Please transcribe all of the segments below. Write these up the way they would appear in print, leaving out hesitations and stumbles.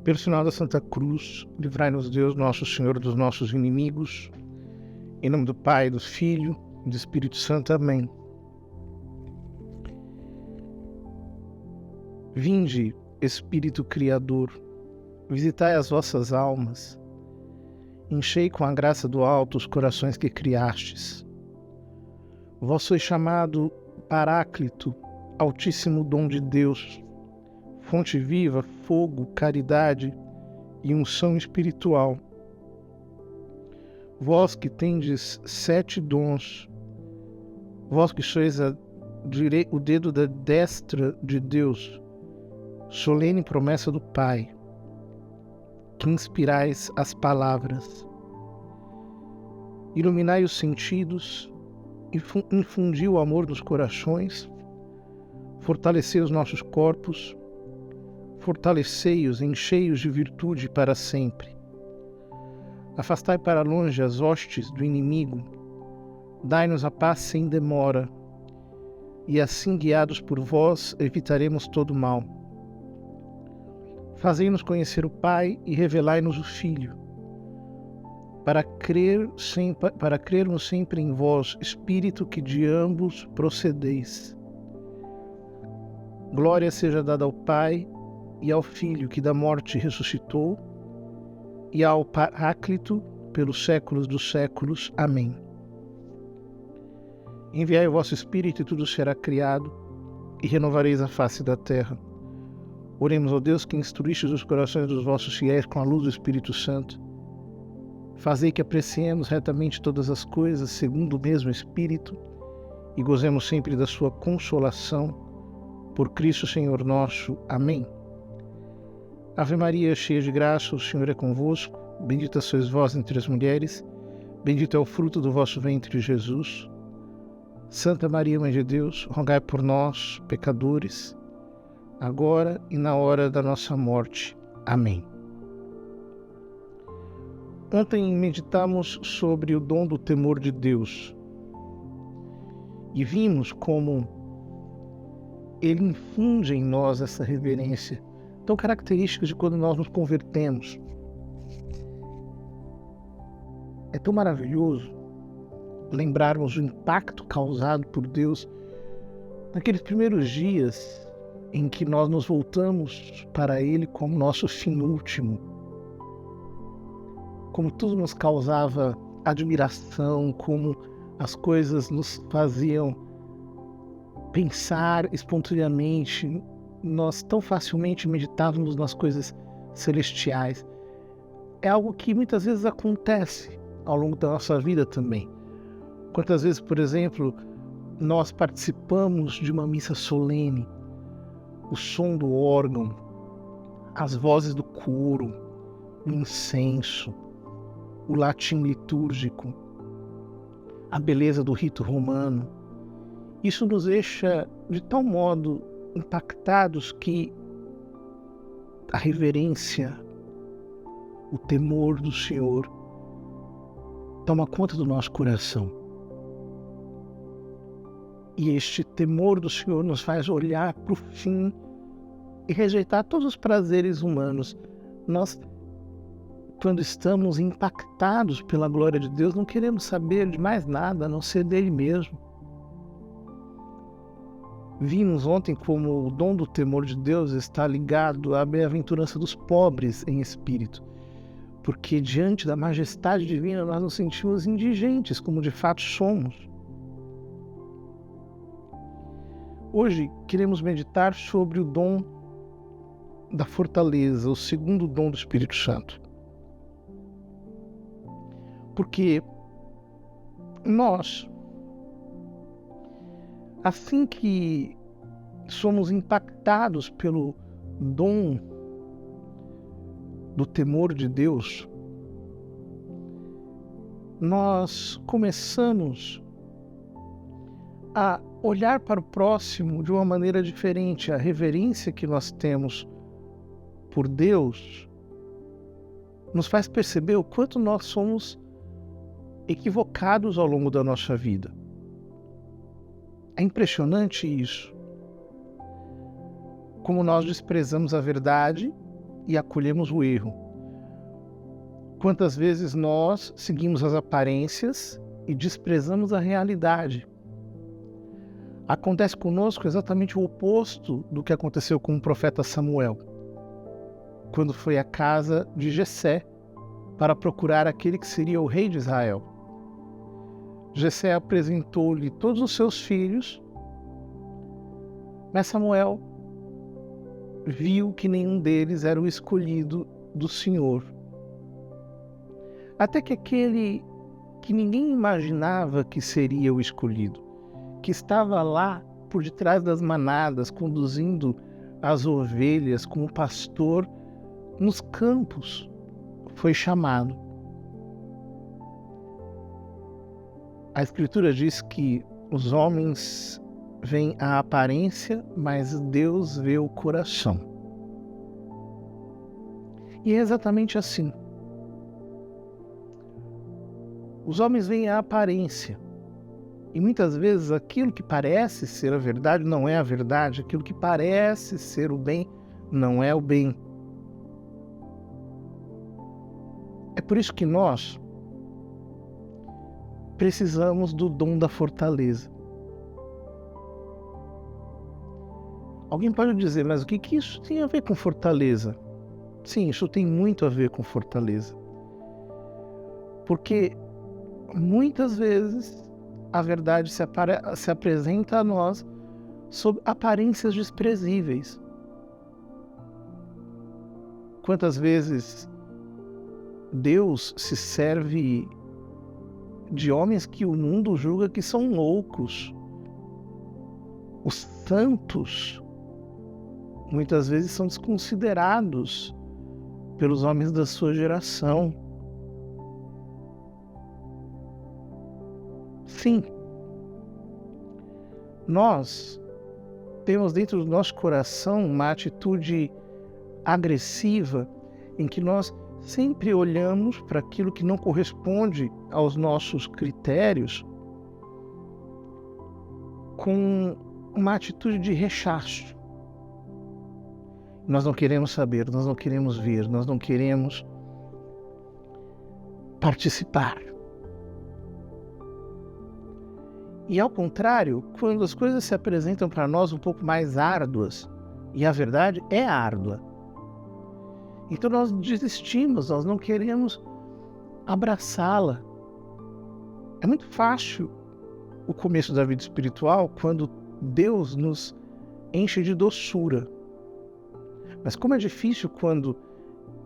Pelo sinal da Santa Cruz, livrai-nos Deus, nosso Senhor, dos nossos inimigos. Em nome do Pai, do Filho e do Espírito Santo. Amém. Vinde, Espírito Criador, visitai as vossas almas, enchei com a graça do alto os corações que criastes. Vós sois chamado Paráclito, altíssimo dom de Deus, fonte viva, fogo, caridade e unção espiritual. Vós que tendes 7 dons, vós que sois o dedo da destra de Deus, solene promessa do Pai, que inspirais as palavras, iluminai os sentidos, infundi o amor nos corações, fortalecei os nossos corpos, fortalecei-os, enchei-os de virtude para sempre. Afastai para longe as hostes do inimigo, dai-nos a paz sem demora, e assim, guiados por vós, evitaremos todo mal. Fazei-nos conhecer o Pai e revelai-nos o Filho, para crermos sempre em vós, Espírito que de ambos procedeis. Glória seja dada ao Pai e ao Filho, que da morte ressuscitou, e ao Paráclito pelos séculos dos séculos. Amém. Enviai o vosso Espírito e tudo será criado, e renovareis a face da terra. Oremos ao Deus que instruístes os corações dos vossos fiéis com a luz do Espírito Santo. Fazei que apreciemos retamente todas as coisas segundo o mesmo Espírito e gozemos sempre da sua consolação. Por Cristo Senhor nosso. Amém. Ave Maria, cheia de graça, o Senhor é convosco. Bendita sois vós entre as mulheres, bendito é o fruto do vosso ventre, Jesus. Santa Maria, Mãe de Deus, rogai por nós, pecadores, agora e na hora da nossa morte. Amém. Ontem meditamos sobre o dom do temor de Deus e vimos como ele infunde em nós essa reverência tão característica de quando nós nos convertemos. É tão maravilhoso lembrarmos do impacto causado por Deus naqueles primeiros dias em que nós nos voltamos para Ele como nosso fim último. Como tudo nos causava admiração, como as coisas nos faziam pensar espontaneamente. Nós tão facilmente meditávamos nas coisas celestiais. É algo que muitas vezes acontece ao longo da nossa vida também. Quantas vezes, por exemplo, nós participamos de uma missa solene, o som do órgão, as vozes do coro, o incenso, o latim litúrgico, a beleza do rito romano. Isso nos deixa de tal modo impactados que a reverência, o temor do Senhor toma conta do nosso coração. E este temor do Senhor nos faz olhar para o fim e rejeitar todos os prazeres humanos. Nós, quando estamos impactados pela glória de Deus, não queremos saber de mais nada a não ser dele mesmo. Vimos ontem como o dom do temor de Deus está ligado à bem-aventurança dos pobres em espírito, porque diante da majestade divina nós nos sentimos indigentes, como de fato somos. Hoje queremos meditar sobre o dom da fortaleza, o segundo dom do Espírito Santo. Porque nós, assim que somos impactados pelo dom do temor de Deus, nós começamos a olhar para o próximo de uma maneira diferente. A reverência que nós temos por Deus nos faz perceber o quanto nós somos equivocados ao longo da nossa vida. É impressionante isso. Como nós desprezamos a verdade e acolhemos o erro. Quantas vezes nós seguimos as aparências e desprezamos a realidade. Acontece conosco exatamente o oposto do que aconteceu com o profeta Samuel, quando foi à casa de Jessé para procurar aquele que seria o rei de Israel. Jessé apresentou-lhe todos os seus filhos, mas Samuel viu que nenhum deles era o escolhido do Senhor. Até que aquele que ninguém imaginava que seria o escolhido, que estava lá por detrás das manadas, conduzindo as ovelhas como pastor nos campos, foi chamado. A Escritura diz que os homens veem a aparência, mas Deus vê o coração. E é exatamente assim. Os homens veem a aparência, e muitas vezes aquilo que parece ser a verdade não é a verdade, aquilo que parece ser o bem não é o bem. É por isso que nós precisamos do dom da fortaleza. Alguém pode dizer, mas o que isso tem a ver com fortaleza? Sim, isso tem muito a ver com fortaleza. Porque muitas vezes a verdade se apresenta a nós sob aparências desprezíveis. Quantas vezes Deus se serve de homens que o mundo julga que são loucos. Os santos muitas vezes são desconsiderados pelos homens da sua geração. Sim, nós temos dentro do nosso coração uma atitude agressiva em que nós sempre olhamos para aquilo que não corresponde aos nossos critérios com uma atitude de rechaço. Nós não queremos saber, nós não queremos ver, nós não queremos participar. E ao contrário, quando as coisas se apresentam para nós um pouco mais árduas, e a verdade é árdua, então nós desistimos, nós não queremos abraçá-la. É muito fácil o começo da vida espiritual quando Deus nos enche de doçura. Mas como é difícil quando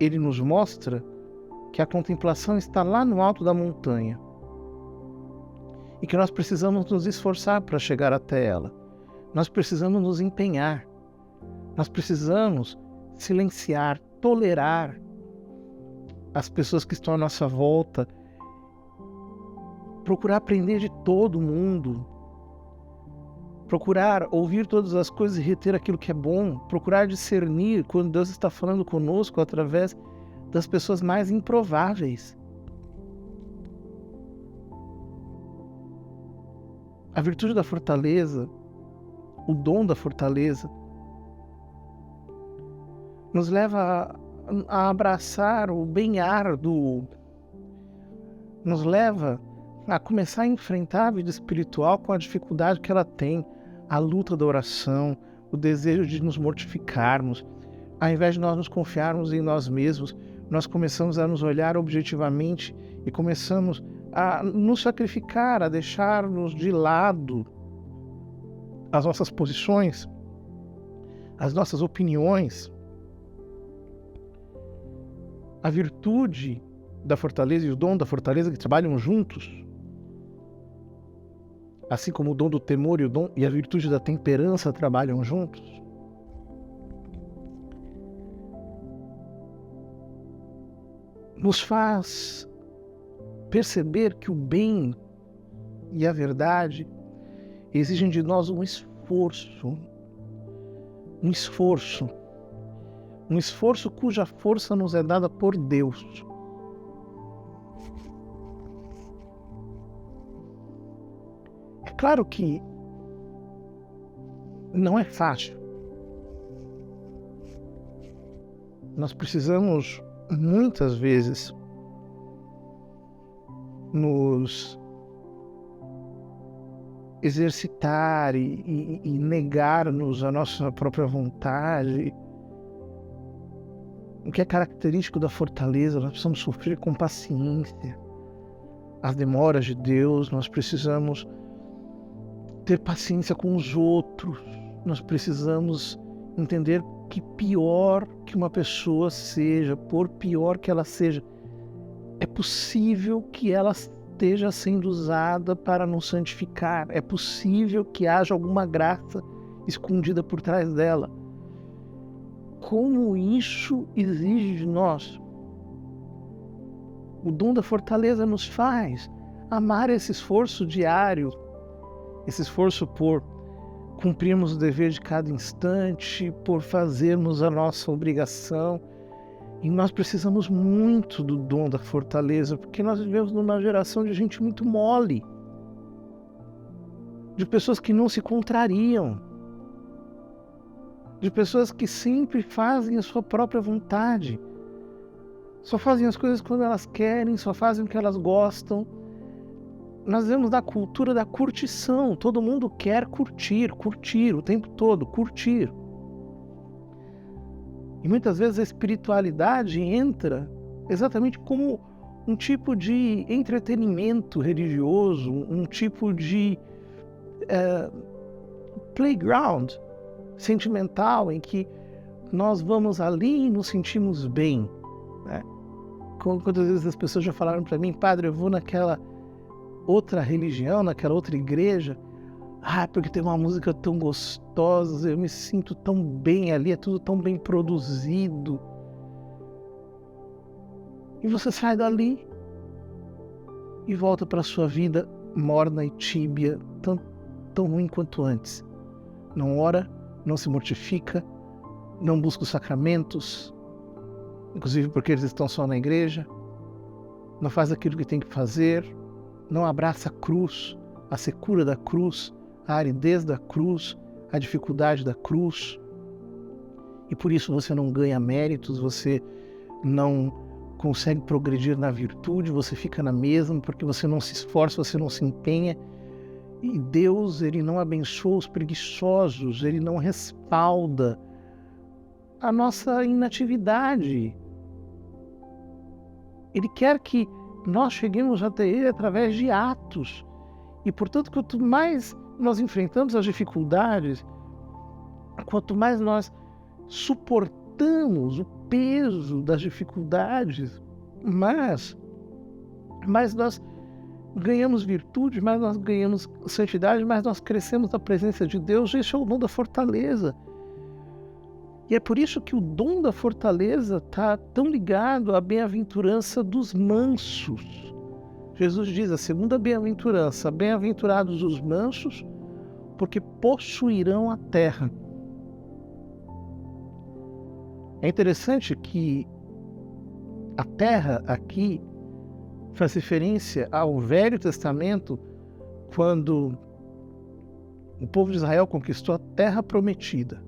Ele nos mostra que a contemplação está lá no alto da montanha e que nós precisamos nos esforçar para chegar até ela. Nós precisamos nos empenhar. Nós precisamos silenciar, tolerar as pessoas que estão à nossa volta, procurar aprender de todo mundo, procurar ouvir todas as coisas e reter aquilo que é bom, procurar discernir quando Deus está falando conosco através das pessoas mais improváveis. A virtude da fortaleza, o dom da fortaleza, nos leva a abraçar o bem árduo, nos leva a começar a enfrentar a vida espiritual com a dificuldade que ela tem, a luta da oração, o desejo de nos mortificarmos. Ao invés de nós nos confiarmos em nós mesmos, nós começamos a nos olhar objetivamente e começamos a nos sacrificar, a deixarmos de lado as nossas posições, as nossas opiniões. A virtude da fortaleza e o dom da fortaleza que trabalham juntos, assim como o dom do temor e a virtude da temperança trabalham juntos, nos faz perceber que o bem e a verdade exigem de nós um esforço cuja força nos é dada por Deus. É claro que não é fácil. Nós precisamos, muitas vezes, nos exercitar e negar-nos a nossa própria vontade. O que é característico da fortaleza, nós precisamos sofrer com paciência as demoras de Deus, nós precisamos ter paciência com os outros, nós precisamos entender que pior que uma pessoa seja, por pior que ela seja, é possível que ela esteja sendo usada para nos santificar, é possível que haja alguma graça escondida por trás dela. Como isso exige de nós? O dom da fortaleza nos faz amar esse esforço diário, esse esforço por cumprirmos o dever de cada instante, por fazermos a nossa obrigação. E nós precisamos muito do dom da fortaleza, porque nós vivemos numa geração de gente muito mole, de pessoas que não se contrariam, de pessoas que sempre fazem a sua própria vontade, só fazem as coisas quando elas querem, só fazem o que elas gostam. Nós vemos da cultura da curtição, todo mundo quer curtir o tempo todo, curtir. E muitas vezes a espiritualidade entra exatamente como um tipo de entretenimento religioso, um tipo de playground sentimental em que nós vamos ali e nos sentimos bem, né? Quantas vezes as pessoas já falaram para mim: padre, eu vou naquela outra religião, naquela outra igreja, porque tem uma música tão gostosa, eu me sinto tão bem ali, é tudo tão bem produzido. E você sai dali e volta para a sua vida morna e tíbia, tão ruim quanto antes. Não ora, não se mortifica, não busca os sacramentos, inclusive porque eles estão só na igreja, não faz aquilo que tem que fazer, não abraça a cruz, a secura da cruz, a aridez da cruz, a dificuldade da cruz. E por isso você não ganha méritos, você não consegue progredir na virtude, você fica na mesma porque você não se esforça, você não se empenha. E Deus, Ele não abençoa os preguiçosos, Ele não respalda a nossa inatividade. Ele quer que nós cheguemos até Ele através de atos. E, portanto, quanto mais nós enfrentamos as dificuldades, quanto mais nós suportamos o peso das dificuldades, mais nós ganhamos virtude, mais nós ganhamos santidade, mais nós crescemos na presença de Deus. Esse é o dom da fortaleza. E é por isso que o dom da fortaleza está tão ligado à bem-aventurança dos mansos. Jesus diz a segunda bem-aventurança: bem-aventurados os mansos, porque possuirão a terra. É interessante que a terra aqui faz referência ao Velho Testamento, quando o povo de Israel conquistou a terra prometida.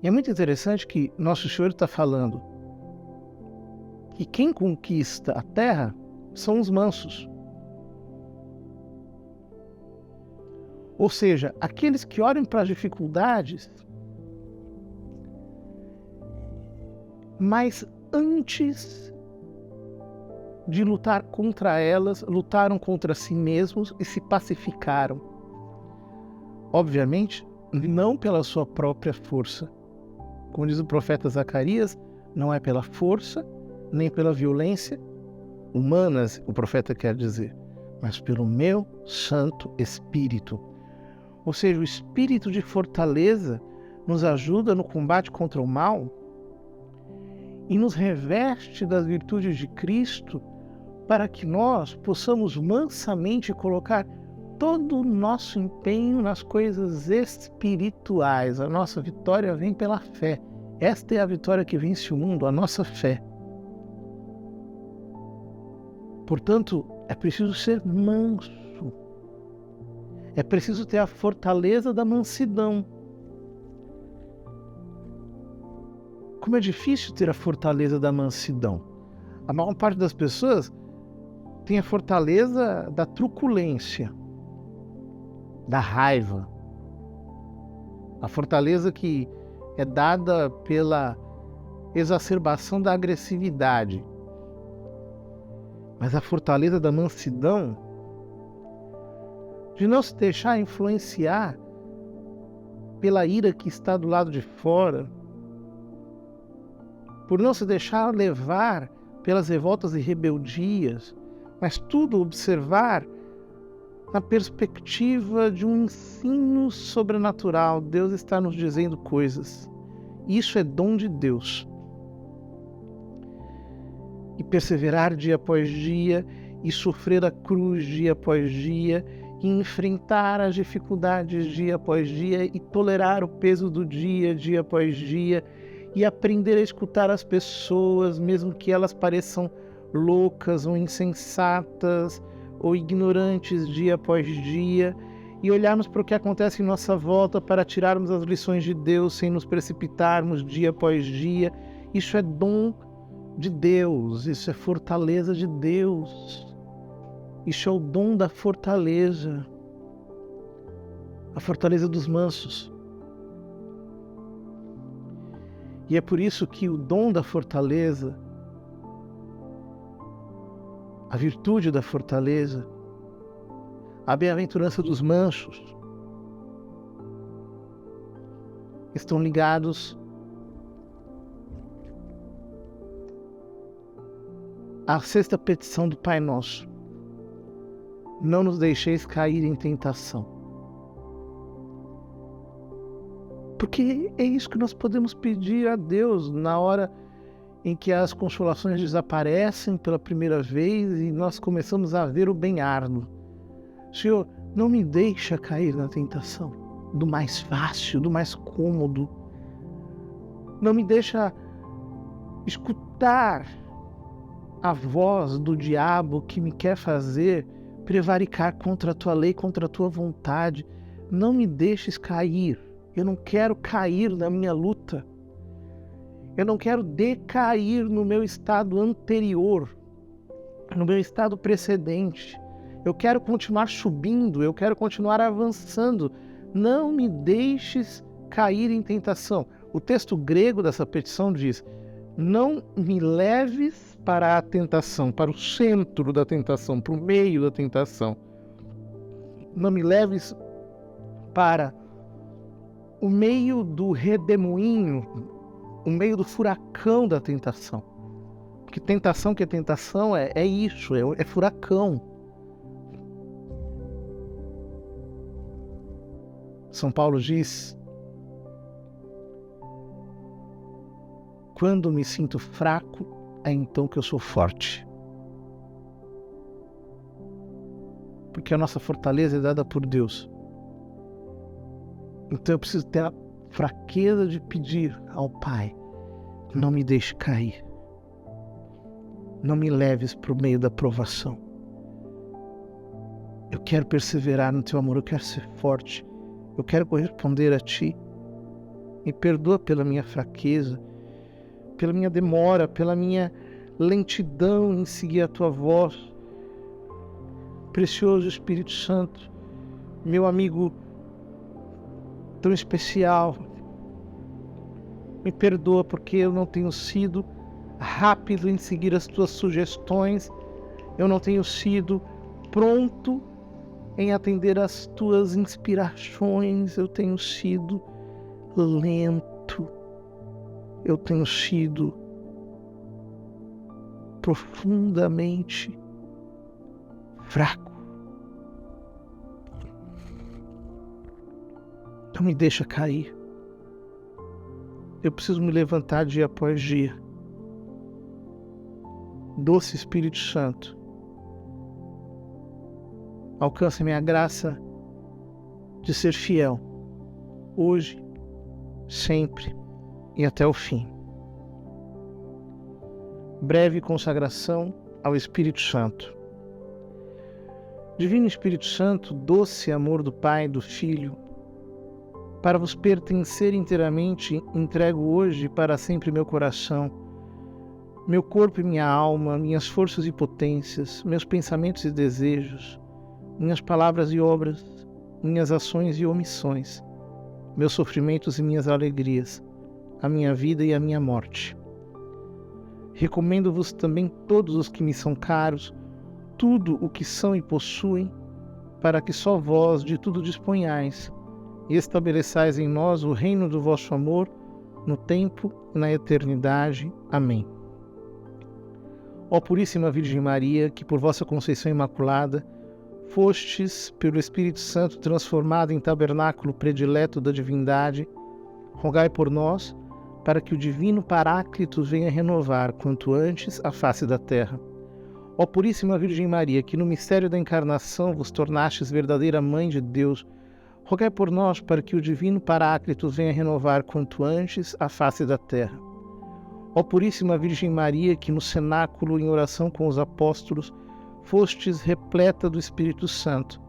E é muito interessante que Nosso Senhor está falando que quem conquista a terra são os mansos. Ou seja, aqueles que olham para as dificuldades, mas antes de lutar contra elas, lutaram contra si mesmos e se pacificaram. Obviamente, não pela sua própria força. Como diz o profeta Zacarias, não é pela força, nem pela violência humanas, o profeta quer dizer, mas pelo meu Santo Espírito. Ou seja, o espírito de fortaleza nos ajuda no combate contra o mal e nos reveste das virtudes de Cristo para que nós possamos mansamente colocar todo o nosso empenho nas coisas espirituais. A nossa vitória vem pela fé. Esta é a vitória que vence o mundo, a nossa fé. Portanto, é preciso ser manso. É preciso ter a fortaleza da mansidão. Como é difícil ter a fortaleza da mansidão. A maior parte das pessoas tem a fortaleza da truculência, da raiva. A fortaleza que é dada pela exacerbação da agressividade. Mas a fortaleza da mansidão, de não se deixar influenciar pela ira que está do lado de fora, por não se deixar levar pelas revoltas e rebeldias, mas tudo observar na perspectiva de um ensino sobrenatural. Deus está nos dizendo coisas. Isso é dom de Deus. E perseverar dia após dia, e sofrer a cruz dia após dia, e enfrentar as dificuldades dia após dia, e tolerar o peso do dia após dia, e aprender a escutar as pessoas, mesmo que elas pareçam loucas ou insensatas ou ignorantes dia após dia, e olharmos para o que acontece em nossa volta para tirarmos as lições de Deus sem nos precipitarmos dia após dia. Isso é dom de Deus, isso é fortaleza de Deus, isso é o dom da fortaleza, a fortaleza dos mansos. E é por isso que o dom da fortaleza, a virtude da fortaleza, a bem-aventurança dos mansos, estão ligados à sexta petição do Pai Nosso: não nos deixeis cair em tentação. Porque é isso que nós podemos pedir a Deus na hora em que as consolações desaparecem pela primeira vez e nós começamos a ver o bem árduo. Senhor, não me deixa cair na tentação do mais fácil, do mais cômodo. Não me deixa escutar a voz do diabo que me quer fazer prevaricar contra a tua lei, contra a tua vontade. Não me deixes cair. Eu não quero cair na minha luta. Eu não quero decair no meu estado anterior, no meu estado precedente. Eu quero continuar subindo, eu quero continuar avançando. Não me deixes cair em tentação. O texto grego dessa petição diz: não me leves para a tentação, para o centro da tentação, para o meio da tentação. Não me leves para o meio do redemoinho, o meio do furacão da tentação. Porque tentação que é tentação é isso, é furacão. São Paulo diz: quando me sinto fraco, é então que eu sou forte. Porque a nossa fortaleza é dada por Deus. Então eu preciso ter a fraqueza de pedir ao Pai: não me deixe cair. Não me leves para o meio da provação. Eu quero perseverar no teu amor, eu quero ser forte. Eu quero corresponder a ti. Me perdoa pela minha fraqueza, pela minha demora, pela minha lentidão em seguir a tua voz. Precioso Espírito Santo, meu amigo tão especial, me perdoa porque eu não tenho sido rápido em seguir as tuas sugestões, eu não tenho sido pronto em atender às tuas inspirações, eu tenho sido lento, eu tenho sido profundamente fraco. Não me deixa cair. Eu preciso me levantar dia após dia. Doce Espírito Santo, alcança minha graça de ser fiel, hoje, sempre e até o fim. Breve consagração ao Espírito Santo. Divino Espírito Santo, doce amor do Pai e do Filho, Para vos pertencer inteiramente, entrego hoje e para sempre meu coração, meu corpo e minha alma, minhas forças e potências, meus pensamentos e desejos, minhas palavras e obras, minhas ações e omissões, meus sofrimentos e minhas alegrias, a minha vida e a minha morte. Recomendo-vos também todos os que me são caros, tudo o que são e possuem, para que só vós de tudo disponhais e estabeleçais em nós o reino do vosso amor, no tempo e na eternidade. Amém. Ó Puríssima Virgem Maria, que por vossa conceição imaculada fostes pelo Espírito Santo transformada em tabernáculo predileto da divindade, rogai por nós, para que o divino Paráclito venha renovar quanto antes a face da terra. Ó Puríssima Virgem Maria, que no mistério da encarnação vos tornastes verdadeira Mãe de Deus, rogai por nós para que o divino Paráclito venha renovar quanto antes a face da terra. Ó Puríssima Virgem Maria, que no cenáculo, em oração com os apóstolos, fostes repleta do Espírito Santo,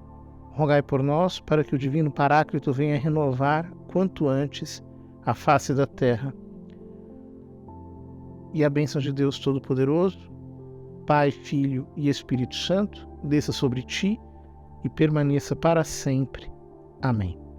rogai por nós para que o divino Paráclito venha renovar quanto antes a face da terra. E a bênção de Deus Todo-Poderoso, Pai, Filho e Espírito Santo, desça sobre ti e permaneça para sempre. Amém.